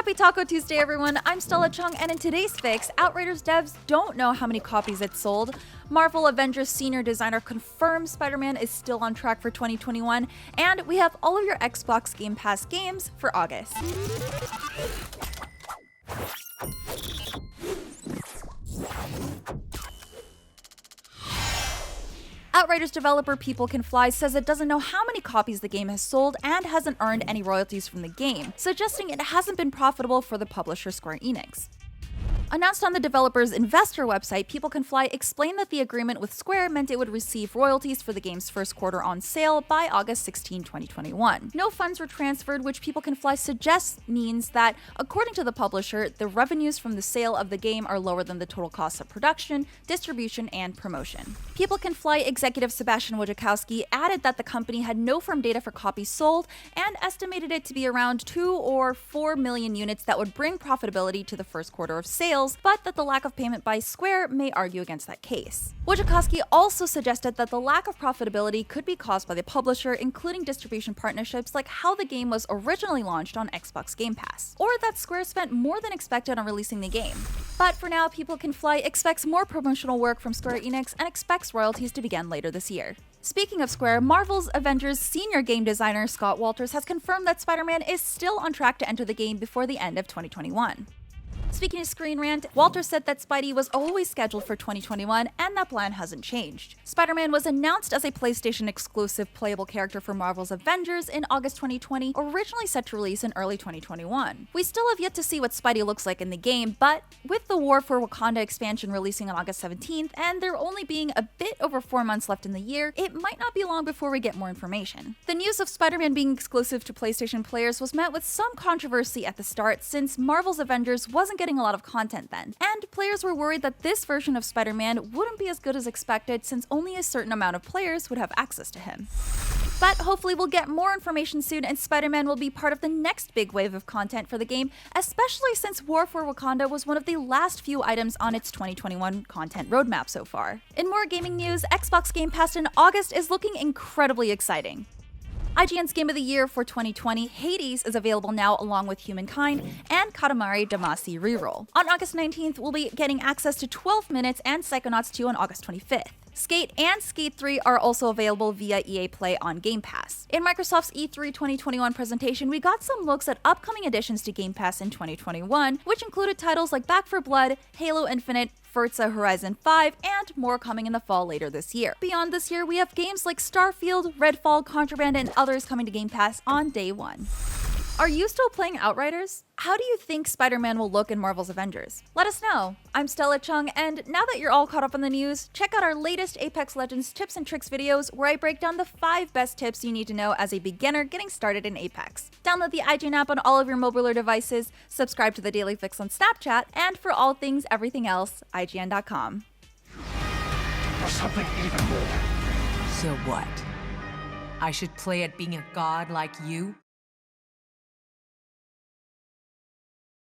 Happy Taco Tuesday, everyone! I'm Stella Chung, and in today's fix, Outriders devs don't know how many copies it sold. Marvel Avengers senior designer confirms SpiderMan is still on track for 2021, and we have all of your Xbox Game Pass games for August. Outriders developer People Can Fly says it doesn't know how many copies the game has sold and hasn't earned any royalties from the game, suggesting it hasn't been profitable for the publisher Square Enix. Announced on the developer's investor website, People Can Fly explained that the agreement with Square meant it would receive royalties for the game's first quarter on sale by August 16, 2021. No funds were transferred, which People Can Fly suggests means that, according to the publisher, the revenues from the sale of the game are lower than the total costs of production, distribution, and promotion. People Can Fly executive Sebastian Wojciechowski added that the company had no firm data for copies sold and estimated it to be around 2 or 4 million units that would bring profitability to the first quarter of sales, but that the lack of payment by Square may argue against that case. Wojciechowski also suggested that the lack of profitability could be caused by the publisher, including distribution partnerships like how the game was originally launched on Xbox Game Pass, or that Square spent more than expected on releasing the game. But for now, People Can Fly expects more promotional work from Square Enix and expects royalties to begin later this year. Speaking of Square, Marvel's Avengers senior game designer Scott Walters has confirmed that SpiderMan is still on track to enter the game before the end of 2021. Speaking of Screen Rant, Walters said that Spidey was always scheduled for 2021, and that plan hasn't changed. Spider-Man was announced as a PlayStation exclusive playable character for Marvel's Avengers in August 2020, originally set to release in early 2021. We still have yet to see what Spidey looks like in the game, but with the War for Wakanda expansion releasing on August 17th, and there only being a bit over 4 months left in the year, it might not be long before we get more information. The news of Spider-Man being exclusive to PlayStation players was met with some controversy at the start, since Marvel's Avengers wasn't getting a lot of content then, and players were worried that this version of Spider-Man wouldn't be as good as expected since only a certain amount of players would have access to him. But hopefully we'll get more information soon and Spider-Man will be part of the next big wave of content for the game, especially since War for Wakanda was one of the last few items on its 2021 content roadmap so far. In more gaming news, Xbox Game Pass in August is looking incredibly exciting. IGN's Game of the Year for 2020, Hades, is available now along with Humankind and Katamari Damacy Reroll. On August 19th, we'll be getting access to 12 Minutes and Psychonauts 2 on August 25th. Skate and Skate 3 are also available via EA Play on Game Pass. In Microsoft's E3 2021 presentation, we got some looks at upcoming additions to Game Pass in 2021, which included titles like Back 4 Blood, Halo Infinite, Forza Horizon 5, and more coming in the fall later this year. Beyond this year, we have games like Starfield, Redfall, Contraband, and others coming to Game Pass on day one. Are you still playing Outriders? How do you think Spider-Man will look in Marvel's Avengers? Let us know. I'm Stella Chung, and now that you're all caught up on the news, check out our latest Apex Legends tips and tricks videos where I break down the 5 best tips you need to know as a beginner getting started in Apex. Download the IGN app on all of your mobile devices, subscribe to the Daily Fix on Snapchat, and for all things everything else, IGN.com. Or something even more. So what? I should play at being a god like you?